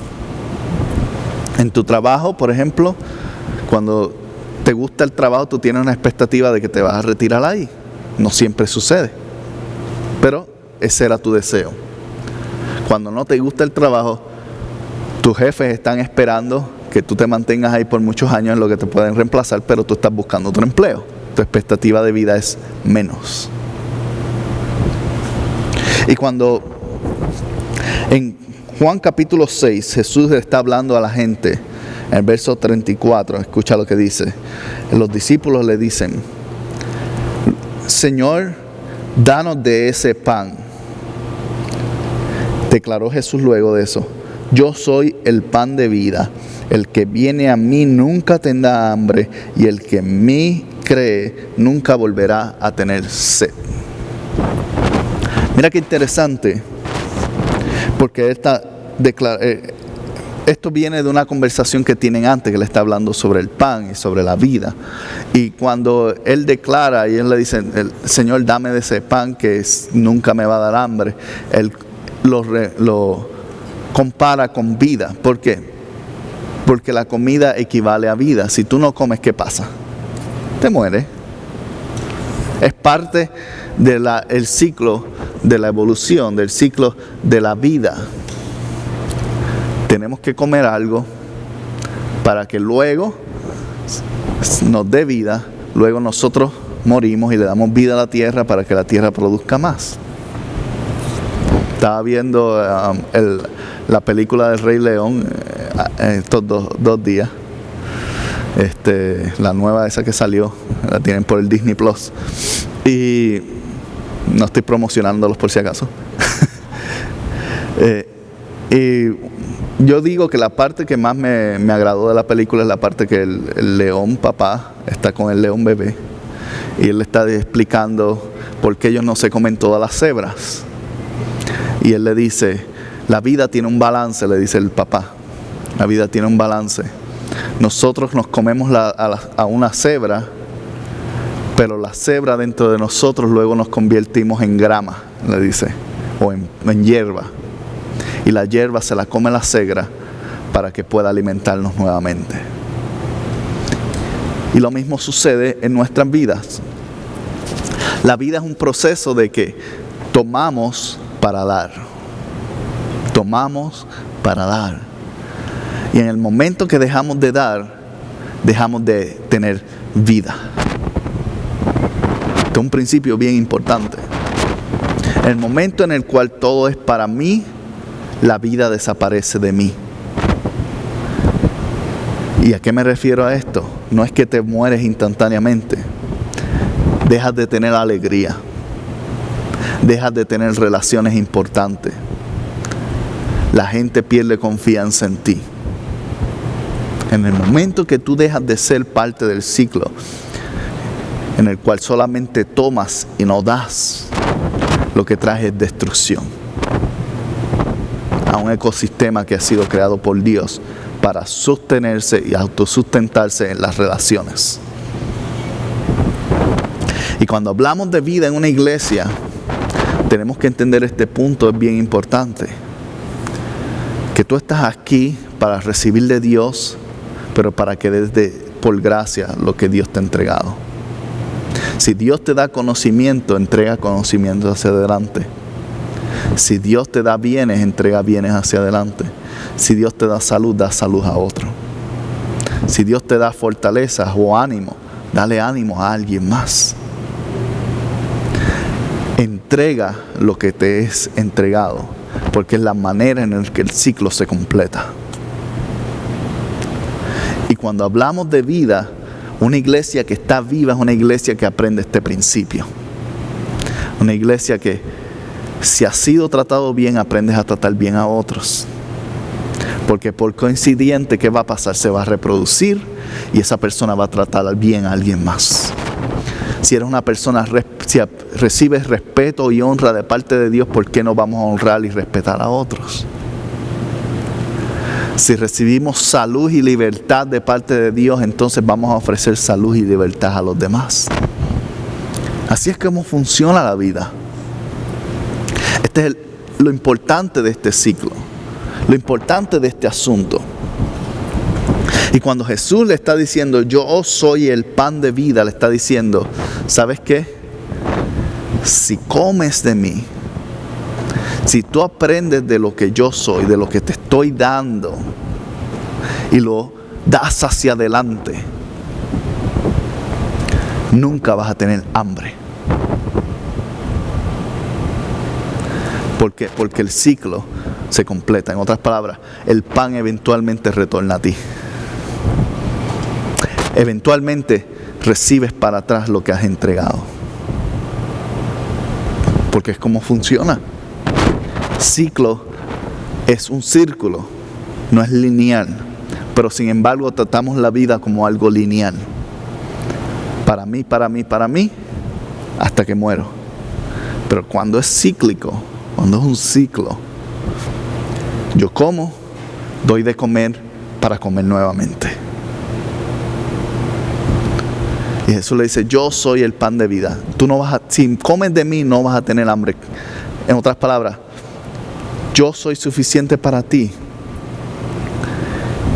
En tu trabajo, por ejemplo, cuando te gusta el trabajo, tú tienes una expectativa de que te vas a retirar ahí. No siempre sucede, pero ese era tu deseo. Cuando no te gusta el trabajo, tus jefes están esperando que tú te mantengas ahí por muchos años en lo que te pueden reemplazar, pero tú estás buscando otro empleo. Tu expectativa de vida es menos. Y cuando en Juan capítulo 6 Jesús está hablando a la gente, en el verso 34, escucha lo que dice. Los discípulos le dicen: Señor, danos de ese pan. Declaró Jesús luego de eso: yo soy el pan de vida. El que viene a mí nunca tendrá hambre, y el que en mí cree nunca volverá a tener sed. Mira qué interesante, porque esto viene de una conversación que tienen antes, que le está hablando sobre el pan y sobre la vida. Y cuando él declara y él le dice: el Señor, dame de ese pan que nunca me va a dar hambre, él lo compara con vida. ¿Por qué? Porque la comida equivale a vida. Si tú no comes, ¿qué pasa? Te mueres. Es parte del ciclo de la evolución, del ciclo de la vida. Tenemos que comer algo para que luego nos dé vida. Luego nosotros morimos y le damos vida a la tierra para que la tierra produzca más. Estaba viendo la película del Rey León estos dos días. La nueva esa que salió, la tienen por el Disney Plus. Y no estoy promocionándolos por si acaso. Y yo digo que la parte que más me agradó de la película es la parte que el león papá está con el león bebé. Y él le está explicando por qué ellos no se comen todas las cebras. Y él le dice, la vida tiene un balance, le dice el papá. La vida tiene un balance. Nosotros nos comemos a una cebra, pero la cebra dentro de nosotros luego nos convertimos en grama, le dice, o en hierba. Y la hierba se la come la cebra para que pueda alimentarnos nuevamente. Y lo mismo sucede en nuestras vidas. La vida es un proceso de que tomamos para dar. Tomamos para dar. Y en el momento que dejamos de dar, dejamos de tener vida. Este es un principio bien importante. En el momento en el cual todo es para mí, la vida desaparece de mí. ¿Y a qué me refiero a esto? No es que te mueres instantáneamente. Dejas de tener alegría. Dejas de tener relaciones importantes. La gente pierde confianza en ti. En el momento que tú dejas de ser parte del ciclo, en el cual solamente tomas y no das, lo que trae es destrucción a un ecosistema que ha sido creado por Dios para sostenerse y autosustentarse en las relaciones. Y cuando hablamos de vida en una iglesia, tenemos que entender este punto, es bien importante. Que tú estás aquí para recibir de Dios, pero para que des por gracia lo que Dios te ha entregado. Si Dios te da conocimiento, entrega conocimiento hacia adelante. Si Dios te da bienes, entrega bienes hacia adelante. Si Dios te da salud a otro. Si Dios te da fortaleza o ánimo, dale ánimo a alguien más. Entrega lo que te es entregado, porque es la manera en la que el ciclo se completa. Y cuando hablamos de vida, una iglesia que está viva es una iglesia que aprende este principio. Una iglesia que, si has sido tratado bien, aprendes a tratar bien a otros. Porque por coincidente, ¿qué va a pasar? Se va a reproducir y esa persona va a tratar bien a alguien más. Si eres una persona, si recibes respeto y honra de parte de Dios, ¿por qué no vamos a honrar y respetar a otros? Si recibimos salud y libertad de parte de Dios, entonces vamos a ofrecer salud y libertad a los demás. Así es como funciona la vida. Este es lo importante de este ciclo, lo importante de este asunto. Y cuando Jesús le está diciendo, yo soy el pan de vida, le está diciendo, ¿sabes qué? Si comes de mí, si tú aprendes de lo que yo soy, de lo que te estoy dando, y lo das hacia adelante, nunca vas a tener hambre. ¿Por qué? Porque el ciclo se completa. En otras palabras, el pan eventualmente retorna a ti. Eventualmente recibes para atrás lo que has entregado. Porque es como funciona. Ciclo es un círculo, no es lineal, pero sin embargo tratamos la vida como algo lineal. Para mí, hasta que muero. Pero cuando es cíclico, cuando es un ciclo, yo como, doy de comer para comer nuevamente. Y Jesús le dice, yo soy el pan de vida. Si comes de mí, no vas a tener hambre. En otras palabras, yo soy suficiente para ti.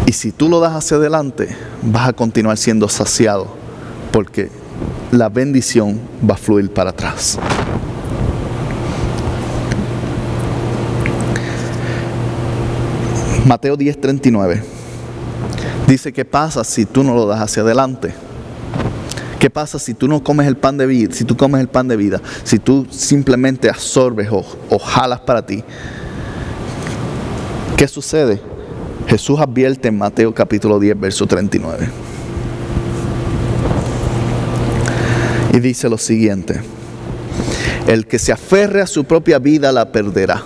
Y si tú lo das hacia adelante, vas a continuar siendo saciado, porque la bendición va a fluir para atrás. Mateo 10:39 dice, ¿qué pasa si tú no lo das hacia adelante? ¿Qué pasa si tú no comes el pan de vida? Si tú comes el pan de vida, si tú simplemente absorbes o jalas para ti, ¿qué sucede? Jesús advierte en Mateo capítulo 10, verso 39. Y dice lo siguiente: el que se aferre a su propia vida la perderá.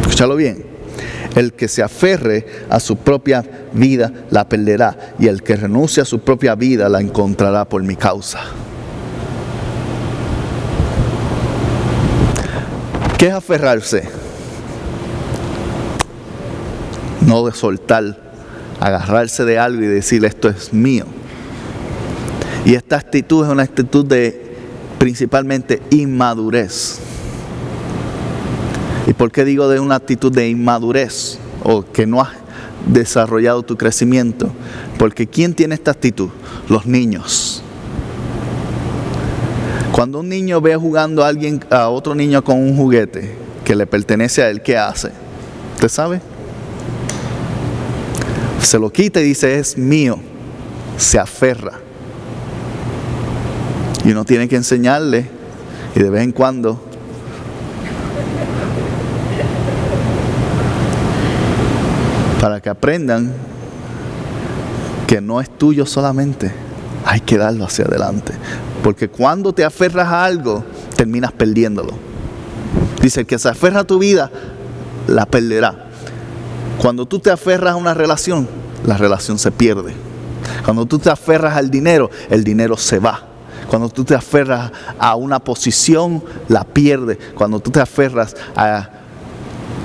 Escúchalo bien. El que se aferre a su propia vida la perderá, y el que renuncie a su propia vida la encontrará por mi causa. ¿Qué es aferrarse? No de soltar, agarrarse de algo y decir esto es mío. Y esta actitud es una actitud de principalmente inmadurez. ¿Y por qué digo de una actitud de inmadurez o que no has desarrollado tu crecimiento? Porque ¿quién tiene esta actitud? Los niños. Cuando un niño ve jugando a otro niño con un juguete que le pertenece a él, ¿qué hace? ¿Usted sabe? Se lo quita y dice es mío. Se aferra. Y uno tiene que enseñarle, y de vez en cuando, para que aprendan que no es tuyo solamente, hay que darlo hacia adelante. Porque cuando te aferras a algo, terminas perdiéndolo. Dice, el que se aferra a tu vida, la perderá. Cuando tú te aferras a una relación, la relación se pierde. Cuando tú te aferras al dinero, el dinero se va. Cuando tú te aferras a una posición, la pierdes. Cuando tú te aferras a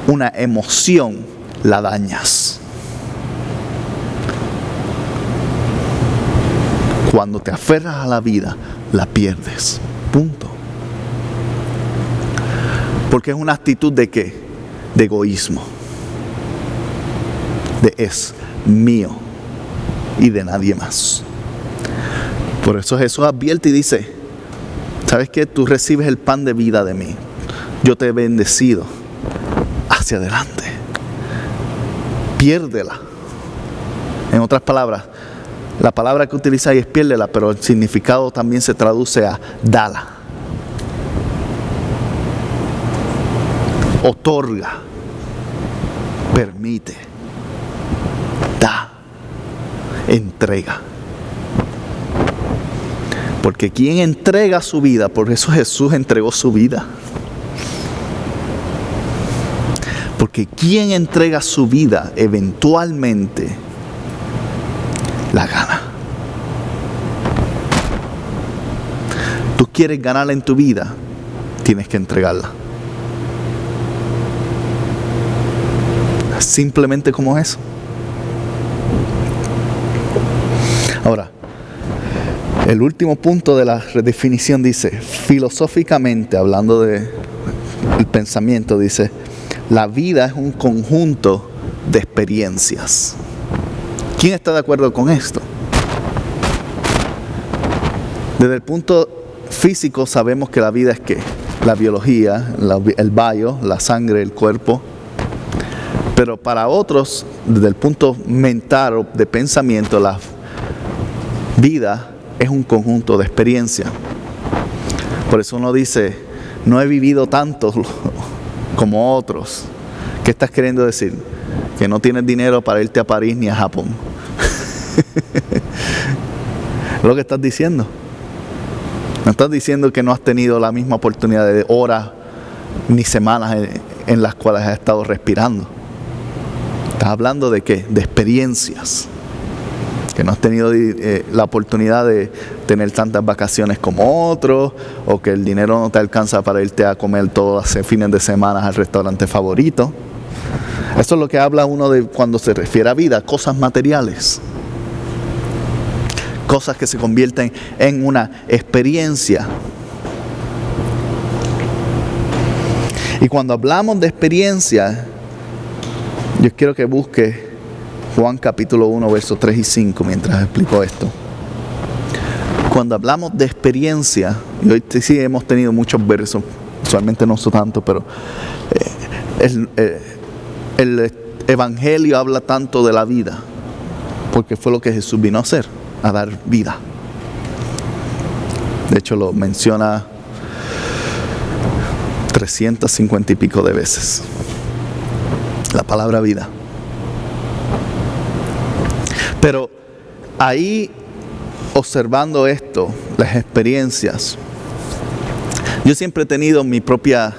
una emoción, la dañas. Cuando te aferras a la vida, la pierdes. Punto. Porque es una actitud de ¿qué? De egoísmo. De es mío y de nadie más. Por eso Jesús advierte y dice, ¿sabes qué? Tú recibes el pan de vida de mí. Yo te he bendecido. Hacia adelante. Piérdela. En otras palabras, la palabra que utiliza ahí es piérdela, pero el significado también se traduce a dala. Otorga. Permite. Da. Entrega. Porque quien entrega su vida, por eso Jesús entregó su vida. Porque quien entrega su vida eventualmente la gana. Tú quieres ganar en tu vida, tienes que entregarla. Simplemente como eso. Ahora, el último punto de la redefinición dice, filosóficamente, hablando del pensamiento, dice, la vida es un conjunto de experiencias. ¿Quién está de acuerdo con esto? Desde el punto físico sabemos que la vida es ¿qué? La biología, el bio, la sangre, el cuerpo. Pero para otros, desde el punto mental o de pensamiento, la vida es un conjunto de experiencias. Por eso uno dice, no he vivido tanto como otros. ¿Qué estás queriendo decir? Que no tienes dinero para irte a París ni a Japón. Es lo que estás diciendo. No estás diciendo que no has tenido la misma oportunidad de horas ni semanas en las cuales has estado respirando. Estás hablando de ¿qué? De experiencias. Que no has tenido la oportunidad de tener tantas vacaciones como otros, o que el dinero no te alcanza para irte a comer todos los fines de semana al restaurante favorito. Eso es lo que habla uno de cuando se refiere a vida, cosas materiales. Cosas que se convierten en una experiencia. Y cuando hablamos de experiencia, yo quiero que busque Juan capítulo 1, versos 3 y 5, mientras explico esto. Cuando hablamos de experiencia, y hoy sí hemos tenido muchos versos, usualmente no son tanto, pero el Evangelio habla tanto de la vida, porque fue lo que Jesús vino a hacer. a dar vida. De hecho, lo menciona 350 y pico de veces. La palabra vida. Pero ahí, observando esto, las experiencias, yo siempre he tenido mi propia,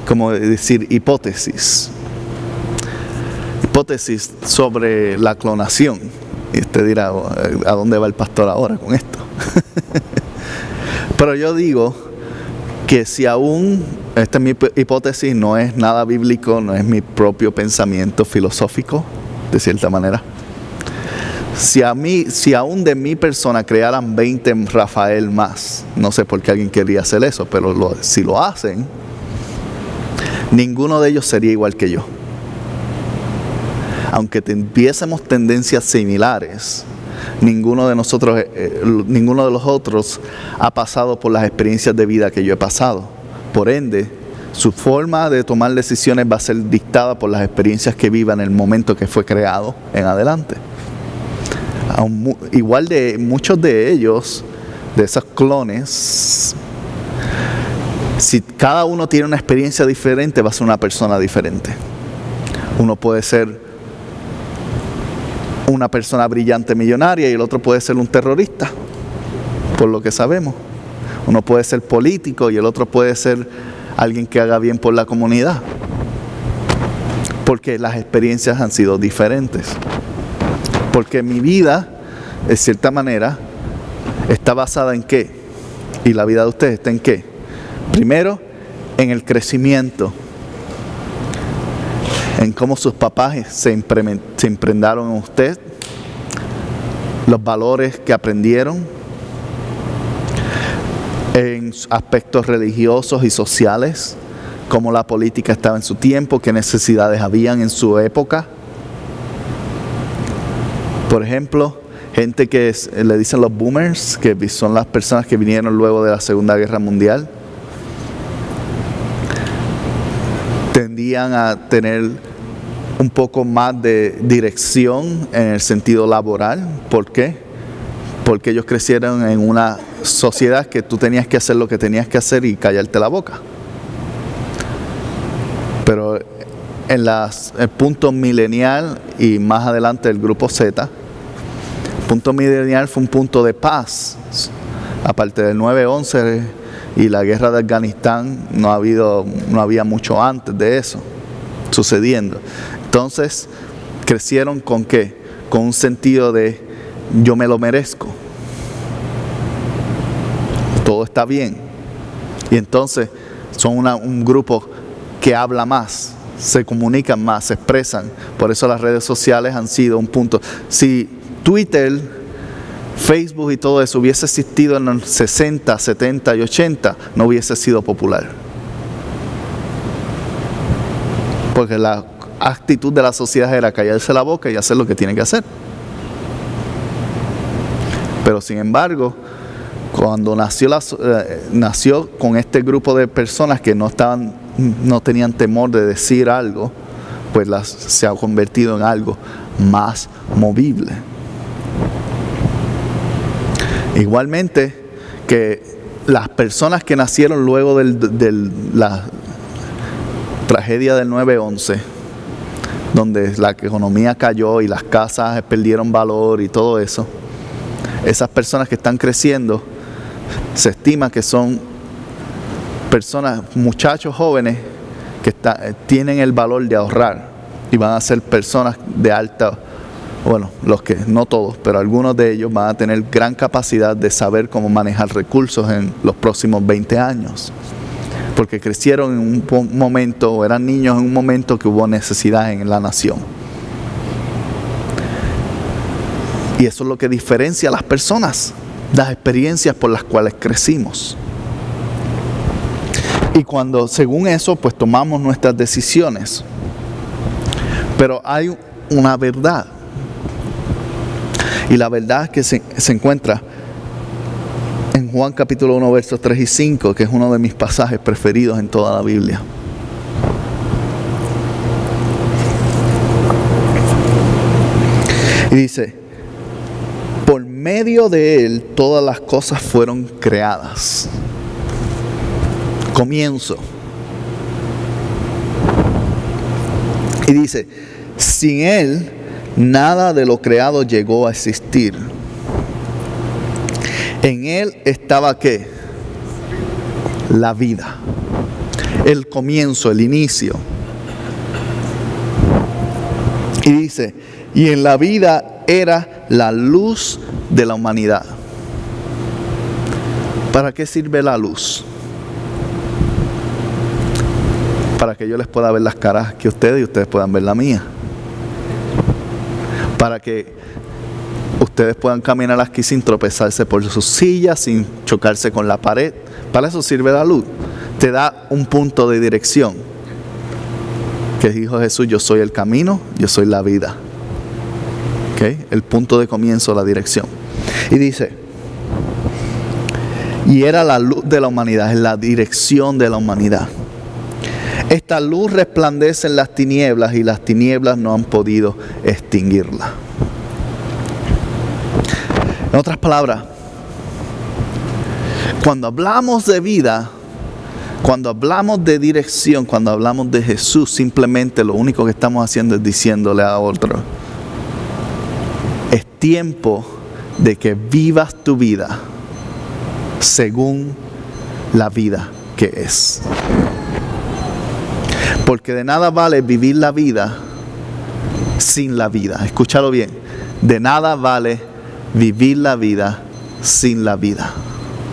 como decir, hipótesis sobre la clonación. Y usted dirá, ¿a dónde va el pastor ahora con esto? Pero yo digo que si aún, esta es mi hipótesis, no es nada bíblico, no es mi propio pensamiento filosófico, de cierta manera. Si aún de mi persona crearan 20 Rafael más, no sé por qué alguien quería hacer eso, pero si lo hacen, ninguno de ellos sería igual que yo. Aunque tuviésemos tendencias similares, ninguno de los otros ha pasado por las experiencias de vida que yo he pasado. Por ende, su forma de tomar decisiones va a ser dictada por las experiencias que viva en el momento que fue creado en adelante. Igual de muchos de ellos, de esos clones, si cada uno tiene una experiencia diferente, va a ser una persona diferente. Uno puede ser una persona brillante millonaria y el otro puede ser un terrorista, por lo que sabemos. Uno puede ser político y el otro puede ser alguien que haga bien por la comunidad, porque las experiencias han sido diferentes. Porque mi vida, de cierta manera, está basada en ¿qué? Y la vida de ustedes está en ¿qué? Primero, en el crecimiento, en cómo sus papás se impregnaron en usted, los valores que aprendieron, en aspectos religiosos y sociales, cómo la política estaba en su tiempo, qué necesidades habían en su época. Por ejemplo, gente que le dicen los boomers, que son las personas que vinieron luego de la Segunda Guerra Mundial, tendían a tener un poco más de dirección en el sentido laboral. ¿Por qué? Porque ellos crecieron en una sociedad que tú tenías que hacer lo que tenías que hacer y callarte la boca. Pero en el punto milenial y más adelante el grupo Z, el punto milenial fue un punto de paz. Aparte del 9/11 y la guerra de Afganistán, no había mucho antes de eso sucediendo. Entonces, crecieron ¿con qué? Con un sentido de yo me lo merezco. Todo está bien. Y entonces son un grupo que habla más, se comunican más, se expresan. Por eso las redes sociales han sido un punto. Si Twitter, Facebook y todo eso hubiese existido en los 60, 70 y 80, no hubiese sido popular. Porque la actitud de la sociedad era callarse la boca y hacer lo que tiene que hacer. Pero sin embargo, cuando nació con este grupo de personas que no tenían temor de decir algo, pues se ha convertido en algo más movible. Igualmente que las personas que nacieron luego de la tragedia del 9/11, donde la economía cayó y las casas perdieron valor y todo eso, esas personas que están creciendo, se estima que son personas, muchachos jóvenes que tienen el valor de ahorrar y van a ser personas de alta, bueno, no todos, pero algunos de ellos van a tener gran capacidad de saber cómo manejar recursos en los próximos 20 años. Porque crecieron en un momento, o eran niños en un momento que hubo necesidad en la nación. Y eso es lo que diferencia a las personas, las experiencias por las cuales crecimos. Y cuando, según eso, pues tomamos nuestras decisiones. Pero hay una verdad. Y la verdad es que se encuentra en Juan capítulo 1, versos 3 y 5, que es uno de mis pasajes preferidos en toda la Biblia. Y dice: por medio de Él todas las cosas fueron creadas. Comienzo. Y dice, sin Él, nada de lo creado llegó a existir. En Él estaba ¿qué? La vida. El comienzo, el inicio. Y dice, y en la vida era la luz de la humanidad. ¿Para qué sirve la luz? Para que yo les pueda ver las caras que ustedes y ustedes puedan ver la mía. Para que ustedes puedan caminar aquí sin tropezarse por sus sillas, sin chocarse con la pared. Para eso sirve la luz. Te da un punto de dirección. Que dijo Jesús, yo soy el camino, yo soy la vida. ¿Okay? El punto de comienzo, la dirección. Y dice, y era la luz de la humanidad, es la dirección de la humanidad. Esta luz resplandece en las tinieblas y las tinieblas no han podido extinguirla. En otras palabras, cuando hablamos de vida, cuando hablamos de dirección, cuando hablamos de Jesús, simplemente lo único que estamos haciendo es diciéndole a otro, es tiempo de que vivas tu vida según la vida que es. Porque de nada vale vivir la vida sin la vida. Escúchalo bien. De nada vale vivir la vida sin la vida.